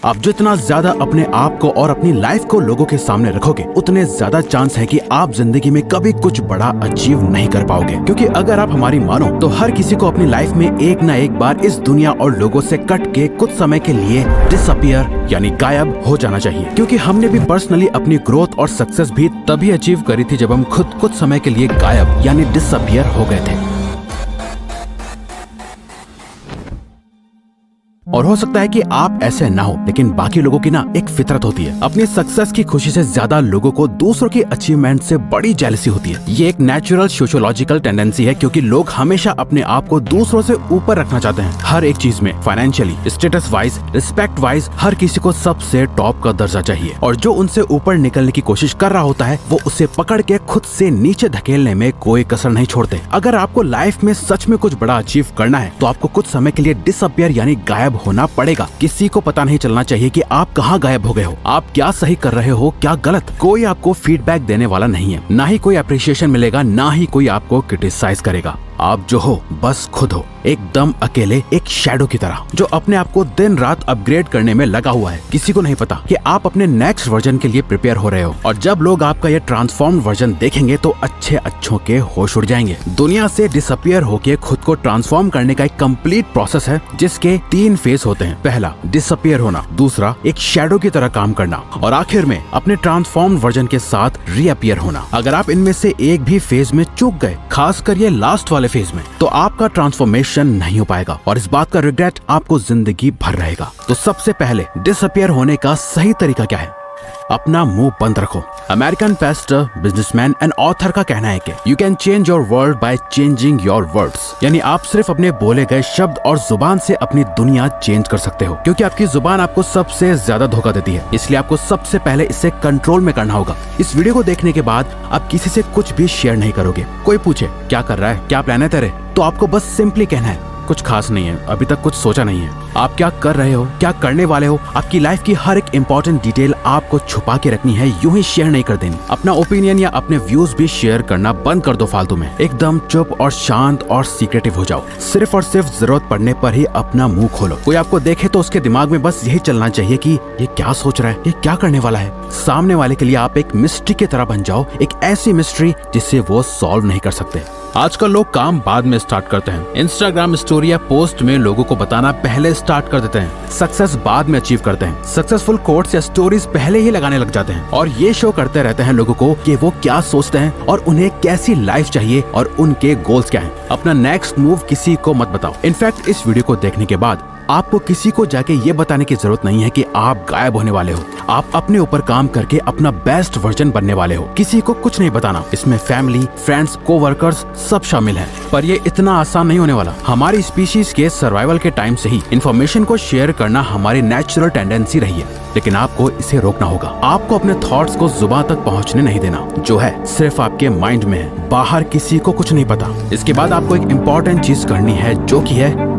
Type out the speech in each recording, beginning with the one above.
आप जितना ज्यादा अपने आप को और अपनी लाइफ को लोगों के सामने रखोगे, उतने ज्यादा चांस है कि आप जिंदगी में कभी कुछ बड़ा अचीव नहीं कर पाओगे। क्योंकि अगर आप हमारी मानो तो हर किसी को अपनी लाइफ में एक ना एक बार इस दुनिया और लोगों से कट के कुछ समय के लिए डिसअपियर यानी गायब हो जाना चाहिए। क्योंकि हमने भी पर्सनली अपनी ग्रोथ और सक्सेस भी तभी अचीव करी थी जब हम खुद कुछ समय के लिए गायब यानी डिसअपियर हो गए थे। और हो सकता है कि आप ऐसे ना हो, लेकिन बाकी लोगों की ना एक फितरत होती है। अपनी सक्सेस की खुशी से ज्यादा लोगों को दूसरों की अचीवमेंट से बड़ी जेलसी होती है। ये एक नेचुरल सोशियोलॉजिकल टेंडेंसी है, क्योंकि लोग हमेशा अपने आप को दूसरों से ऊपर रखना चाहते हैं। हर एक चीज में, financially, status wise, respect wise, हर किसी को सबसे टॉप का दर्जा चाहिए। और जो उनसे ऊपर निकलने की कोशिश कर रहा होता है, वो उसे पकड़ के खुद से नीचे धकेलने में कोई कसर नहीं छोड़ते। अगर आपको लाइफ में सच में कुछ बड़ा अचीव करना है, तो आपको कुछ समय के लिए डिसअपियर यानी गायब होना पड़ेगा। किसी को पता नहीं चलना चाहिए कि आप कहाँ गायब हो गए हो, आप क्या सही कर रहे हो, क्या गलत। कोई आपको फीडबैक देने वाला नहीं है, ना ही कोई अप्रिशिएशन मिलेगा, ना ही कोई आपको क्रिटिसाइज करेगा। आप जो हो बस खुद हो, एकदम अकेले, एक शैडो की तरह, जो अपने आप को दिन रात अपग्रेड करने में लगा हुआ है। किसी को नहीं पता कि आप अपने नेक्स्ट वर्जन के लिए प्रिपेयर हो रहे हो। और जब लोग आपका ये ट्रांसफॉर्म्ड वर्जन देखेंगे तो अच्छों के होश उड़ जाएंगे। दुनिया से डिसअपियर होके खुद को ट्रांसफॉर्म करने का एक कंप्लीट प्रोसेस है, जिसके 3 फेज होते हैं। पहला डिसअपियर होना, दूसरा एक शैडो की तरह काम करना, और आखिर में अपने ट्रांसफॉर्म्ड वर्जन के साथ रीअपियर होना। अगर आप इनमें से एक भी फेज में चूक गए, खासकर ये लास्ट वाले फेज में, तो आपका ट्रांसफॉर्मेशन नहीं हो पाएगा और इस बात का रिग्रेट आपको जिंदगी भर रहेगा। तो सबसे पहले डिसअपियर होने का सही तरीका क्या है? अपना मुंह बंद रखो। American Pasteur, businessman and author का कहना है कि you can change your world by changing your words, यानी आप सिर्फ अपने बोले गए शब्द और जुबान से अपनी दुनिया चेंज कर सकते हो। क्योंकि आपकी जुबान आपको सबसे ज्यादा धोखा देती है, इसलिए आपको सबसे पहले इसे कंट्रोल में करना होगा। इस वीडियो को देखने के बाद आप किसी से कुछ भी शेयर नहीं करोगे। कोई पूछे क्या कर रहा है, क्या प्लान है तेरे, तो आपको बस सिंपली कहना है कुछ खास नहीं है, अभी तक कुछ सोचा नहीं है। आप क्या कर रहे हो, क्या करने वाले हो, आपकी लाइफ की हर एक इंपॉर्टेंट डिटेल आपको छुपा के रखनी है, यूं ही शेयर नहीं कर देनी। अपना ओपिनियन या अपने व्यूज भी शेयर करना बंद कर दो फालतू में। एकदम चुप और शांत और सीक्रेटिव हो जाओ। सिर्फ और सिर्फ जरूरत पड़ने पर ही अपना मुंह खोलो। कोई आपको देखे तो उसके दिमाग में बस यही चलना चाहिए कि ये क्या सोच रहा है, ये क्या करने वाला है। सामने वाले के लिए आप एक मिस्ट्री की तरह बन जाओ, एक ऐसी मिस्ट्री जिसे वो सॉल्व नहीं कर सकते। आजकल लोग काम बाद में स्टार्ट करते हैं। इंस्टाग्राम स्टोरी या पोस्ट में लोगों को बताना पहले स्टार्ट कर देते हैं। सक्सेस बाद में अचीव करते हैं। सक्सेसफुल कोट्स या स्टोरीज पहले ही लगाने लग जाते हैं और ये शो करते रहते हैं लोगों को कि वो क्या सोचते हैं और उन्हें कैसी लाइफ चाहिए और उनके गोल्स क्या हैं। अपना नेक्स्ट मूव किसी को मत बताओ। इनफैक्ट इस वीडियो को देखने के बाद आपको किसी को जाके ये बताने की जरूरत नहीं है कि आप गायब होने वाले हो। आप अपने ऊपर काम करके अपना बेस्ट वर्जन बनने वाले हो। किसी को कुछ नहीं बताना। इसमें फैमिली, फ्रेंड्स, कोवर्कर्स सब शामिल हैं। पर ये इतना आसान नहीं होने वाला। हमारी स्पीशीज के सर्वाइवल के टाइम से ही इंफॉर्मेशन को शेयर करना हमारी नेचुरल टेंडेंसी रही है, लेकिन आपको इसे रोकना होगा। आपको अपने थॉट्स को जुबान तक पहुंचने नहीं देना। जो है सिर्फ आपके माइंड में है, बाहर किसी को कुछ नहीं पता। इसके बाद आपको एक इम्पोर्टेंट चीज करनी है, जो की है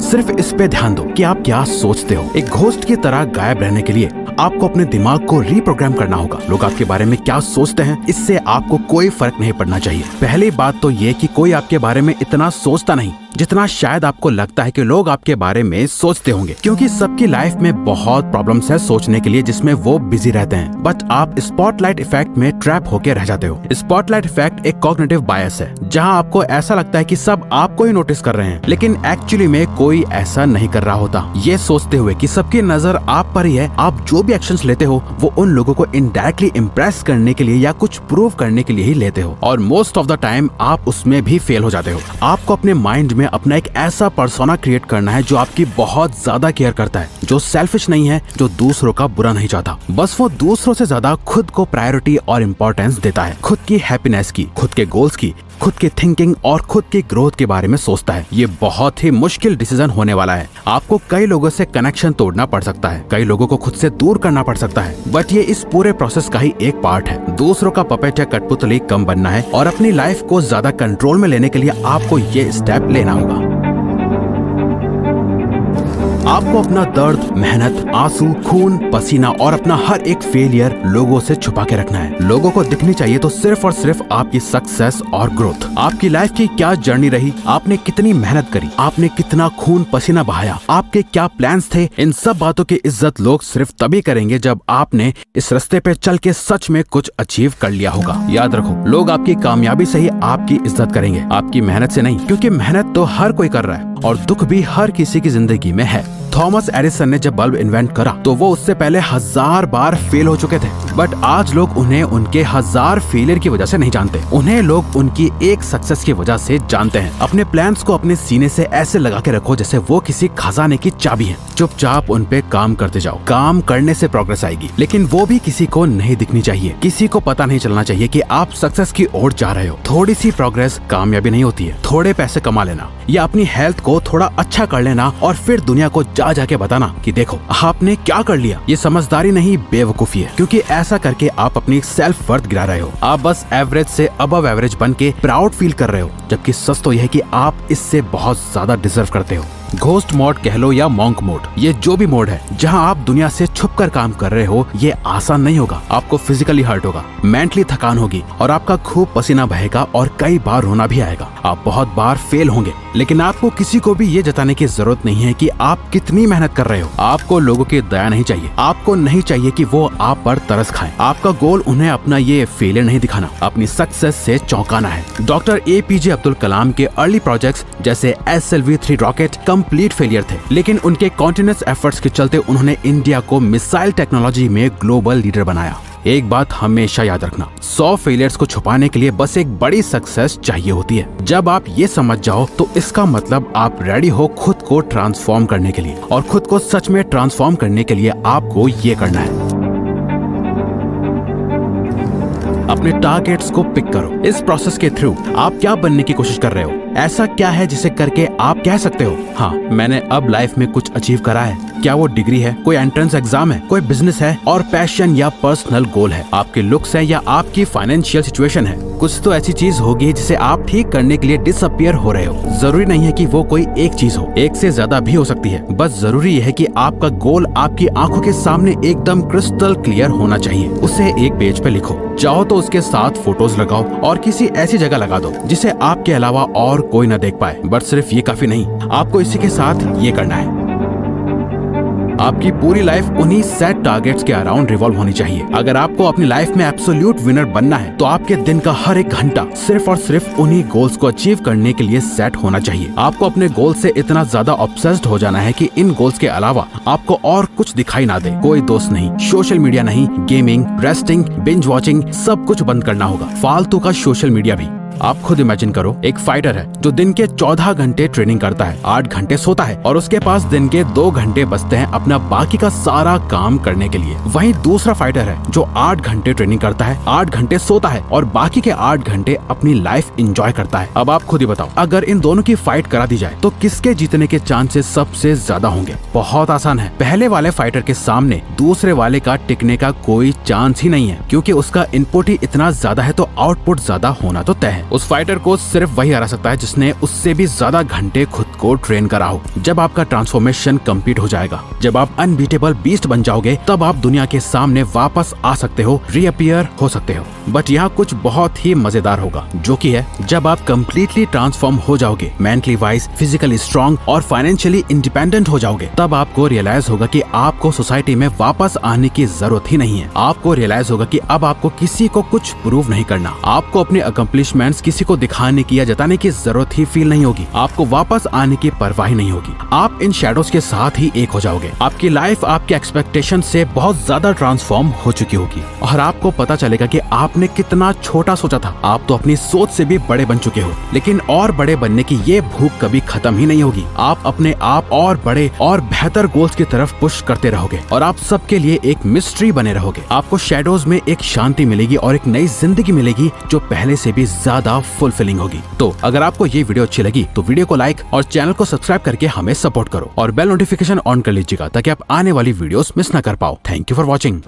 सिर्फ इस पे ध्यान दो कि आप क्या सोचते हो। एक घोस्ट की तरह गायब रहने के लिए आपको अपने दिमाग को रीप्रोग्राम करना होगा। लोग आपके बारे में क्या सोचते हैं, इससे आपको कोई फर्क नहीं पड़ना चाहिए। पहली बात तो ये कि कोई आपके बारे में इतना सोचता नहीं जितना शायद आपको लगता है कि लोग आपके बारे में सोचते होंगे। क्योंकि सबकी लाइफ में बहुत प्रॉब्लम्स है सोचने के लिए, जिसमें वो बिजी रहते हैं। बट आप स्पॉटलाइट इफेक्ट में ट्रैप होकर रह जाते हो। स्पॉटलाइट इफेक्ट एक कॉग्निटिव बायस है, जहां आपको ऐसा लगता है कि सब आपको ही नोटिस कर रहे हैं, लेकिन एक्चुअली में कोई ऐसा नहीं कर रहा होता। ये सोचते हुए कि सबकी नजर आप पर ही है, आप जो भी एक्शंस लेते हो वो उन लोगों को इनडायरेक्टली इम्प्रेस करने के लिए या कुछ प्रूव करने के लिए ही लेते हो, और मोस्ट ऑफ द टाइम आप उसमें भी फेल हो जाते हो। आपको अपने माइंड में अपना एक ऐसा पर्सोना क्रिएट करना है जो आपकी बहुत ज्यादा केयर करता है, जो सेल्फिश नहीं है, जो दूसरों का बुरा नहीं चाहता। बस वो दूसरों से ज्यादा खुद को प्रायोरिटी और इम्पोर्टेंस देता है। खुद की हैप्पीनेस की, खुद के गोल्स की, खुद की थिंकिंग और खुद की ग्रोथ के बारे में सोचता है। ये बहुत ही मुश्किल डिसीजन होने वाला है। आपको कई लोगों से कनेक्शन तोड़ना पड़ सकता है, कई लोगों को खुद से दूर करना पड़ सकता है, बट ये इस पूरे प्रोसेस का ही एक पार्ट है। दूसरों का पपेट या कठपुतली कम बनना है और अपनी लाइफ को ज्यादा कंट्रोल में लेने के लिए आपको ये स्टेप लेना होगा। आपको अपना दर्द, मेहनत, आंसू, खून, पसीना और अपना हर एक फेलियर लोगों से छुपा के रखना है। लोगों को दिखनी चाहिए तो सिर्फ और सिर्फ आपकी सक्सेस और ग्रोथ। आपकी लाइफ की क्या जर्नी रही, आपने कितनी मेहनत करी, आपने कितना खून पसीना बहाया, आपके क्या प्लान्स थे, इन सब बातों की इज्जत लोग सिर्फ तभी करेंगे जब आपने इस रास्ते पे चल के सच में कुछ अचीव कर लिया होगा। याद रखो, लोग आपकी कामयाबी से ही आपकी इज्जत करेंगे, आपकी मेहनत से नहीं, क्योंकि मेहनत तो हर कोई कर रहा है और दुख भी हर किसी की जिंदगी में है। थॉमस एडिसन ने जब बल्ब इन्वेंट करा तो वो उससे पहले 1000 बार फेल हो चुके थे, बट आज लोग उन्हें उनके 1000 फेलियर की वजह से नहीं जानते, उन्हें लोग उनकी एक सक्सेस की वजह से जानते हैं। अपने प्लान्स को अपने सीने से ऐसे लगा के रखो जैसे वो किसी खजाने की चाबी है। चुपचाप उन पे काम करते जाओ, काम करने से प्रोग्रेस आएगी, लेकिन वो भी किसी को नहीं दिखनी चाहिए। किसी को पता नहीं चलना चाहिए कि आप सक्सेस की ओर जा रहे हो। थोड़ी सी प्रोग्रेस कामयाबी नहीं होती है। थोड़े पैसे कमा लेना या अपनी हेल्थ को थोड़ा अच्छा कर लेना और फिर दुनिया को जाके बताना कि देखो आपने क्या कर लिया, ये समझदारी नहीं, बेवकूफी है, क्योंकि ऐसा करके आप अपनी सेल्फ वर्थ गिरा रहे हो। आप बस एवरेज से अबव एवरेज बन के प्राउड फील कर रहे हो, जबकि सच तो यह है कि आप इससे बहुत ज्यादा डिजर्व करते हो। घोस्ट मोड कह लो या मॉन्क मोड, ये जो भी मोड है जहां आप दुनिया से छुपकर काम कर रहे हो, ये आसान नहीं होगा। आपको फिजिकली हर्ट होगा, मेंटली थकान होगी और आपका खूब पसीना बहेगा और कई बार रोना भी आएगा। आप बहुत बार फेल होंगे, लेकिन आपको किसी को भी ये जताने की जरूरत नहीं है कि आप कितनी मेहनत कर रहे हो। आपको लोगों की दया नहीं चाहिए, आपको नहीं चाहिए कि वो आप पर तरस खाएं। आपका गोल उन्हें अपना ये फेलियर नहीं दिखाना, अपनी सक्सेस से चौंकाना है। डॉक्टर APJ अब्दुल कलाम के अर्ली प्रोजेक्ट्स जैसे SLV-3 रॉकेट कंप्लीट फेलियर थे, लेकिन उनके कॉन्टिन्यूअस एफर्ट्स के चलते उन्होंने इंडिया को मिसाइल टेक्नोलॉजी में ग्लोबल लीडर बनाया। एक बात हमेशा याद रखना, 100 फेलियर्स को छुपाने के लिए बस एक बड़ी सक्सेस चाहिए होती है। जब आप ये समझ जाओ तो इसका मतलब आप रेडी हो खुद को ट्रांसफॉर्म करने के लिए, और खुद को सच में ट्रांसफॉर्म करने के लिए आपको ये करना है। अपने टारगेट्स को पिक करो। इस प्रोसेस के थ्रू आप क्या बनने की कोशिश कर रहे हो? ऐसा क्या है जिसे करके आप कह सकते हो, हाँ मैंने अब लाइफ में कुछ अचीव करा है? क्या वो डिग्री है, कोई एंट्रेंस एग्जाम है, कोई बिजनेस है और पैशन या पर्सनल गोल है, आपके लुक्स है या आपकी फाइनेंशियल सिचुएशन है? कुछ तो ऐसी चीज होगी जिसे आप ठीक करने के लिए डिसअपियर हो रहे हो। जरूरी नहीं है कि वो कोई एक चीज हो, एक से ज्यादा भी हो सकती है। बस जरूरी है कि आपका गोल आपकी आंखों के सामने एकदम क्रिस्टल क्लियर होना चाहिए। उसे एक पेज पे लिखो, चाहो तो उसके साथ फोटोज लगाओ और किसी ऐसी जगह लगा दो जिसे आपके अलावा और कोई न देख पाए। बट सिर्फ ये काफी नहीं, आपको इसी के साथ ये करना है, आपकी पूरी लाइफ उन्हीं सेट टारगेट्स के अराउंड रिवॉल्व होनी चाहिए। अगर आपको अपनी लाइफ में एब्सोल्यूट विनर बनना है तो आपके दिन का हर एक घंटा सिर्फ और सिर्फ उन्हीं गोल्स को अचीव करने के लिए सेट होना चाहिए। आपको अपने गोल से इतना ज्यादा ऑब्सेस्ड हो जाना है कि इन गोल्स के अलावा आपको और कुछ दिखाई ना दे। कोई दोस्त नहीं, सोशल मीडिया नहीं, गेमिंग, रेस्टिंग, बिंज वॉचिंग, सब कुछ बंद करना होगा, फालतू का सोशल मीडिया भी। आप खुद इमेजिन करो, एक फाइटर है जो दिन के 14 घंटे ट्रेनिंग करता है, 8 घंटे सोता है और उसके पास दिन के 2 घंटे बचते हैं अपना बाकी का सारा काम करने के लिए। वहीं दूसरा फाइटर है जो 8 घंटे ट्रेनिंग करता है, 8 घंटे सोता है और बाकी के 8 घंटे अपनी लाइफ एंजॉय करता है। अब आप खुद ही बताओ, अगर इन दोनों की फाइट करा दी जाए तो किसके जीतने के चांसेस सबसे ज्यादा होंगे? बहुत आसान है, पहले वाले फाइटर के सामने दूसरे वाले का टिकने का कोई चांस ही नहीं है, क्योंकि उसका इनपुट ही इतना ज्यादा है तो आउटपुट ज्यादा होना तो तय है। उस फाइटर को सिर्फ वही हरा सकता है जिसने उससे भी ज्यादा घंटे खुद को ट्रेन करा हो। जब आपका ट्रांसफॉर्मेशन कंप्लीट हो जाएगा, जब आप अनबीटेबल बीस्ट बन जाओगे, तब आप दुनिया के सामने वापस आ सकते हो, रीअपियर हो सकते हो। बट यहाँ कुछ बहुत ही मजेदार होगा, जो कि है जब आप कम्प्लीटली ट्रांसफॉर्म हो जाओगे, मेंटली वाइज, फिजिकली स्ट्रॉन्ग और फाइनेंशियली इंडिपेंडेंट हो जाओगे, तब आपको रियलाइज होगा कि आपको सोसाइटी में वापस आने की जरूरत ही नहीं है। आपको रियलाइज होगा कि अब आपको किसी को कुछ प्रूव नहीं करना, आपको अपने अकम्प्लिशमेंट्स किसी को दिखाने की या जताने की जरूरत ही फील नहीं होगी, आपको वापस आने की परवाह नहीं होगी। आप इन शैडोज के साथ ही एक हो जाओगे। आपकी लाइफ आपके एक्सपेक्टेशन से बहुत ज्यादा ट्रांसफॉर्म हो चुकी होगी और आपको पता चलेगा कि आपने कितना छोटा सोचा था। आप तो अपनी सोच से भी बड़े बन चुके हो, लेकिन और बड़े बनने की ये भूख कभी खत्म ही नहीं होगी। आप अपने आप और बड़े और बेहतर गोल्स की तरफ पुश करते रहोगे और आप सबके लिए एक मिस्ट्री बने रहोगे। आपको शैडोज में एक शांति मिलेगी और एक नई जिंदगी मिलेगी जो पहले से भी ज्यादा फुलफिलिंग होगी। तो अगर आपको ये वीडियो अच्छी लगी तो वीडियो को लाइक और चैनल को सब्सक्राइब करके हमें सपोर्ट करो और बेल नोटिफिकेशन ऑन कर लीजिएगा ताकि आप आने वाली वीडियोस मिस ना कर पाओ। Thank you for watching.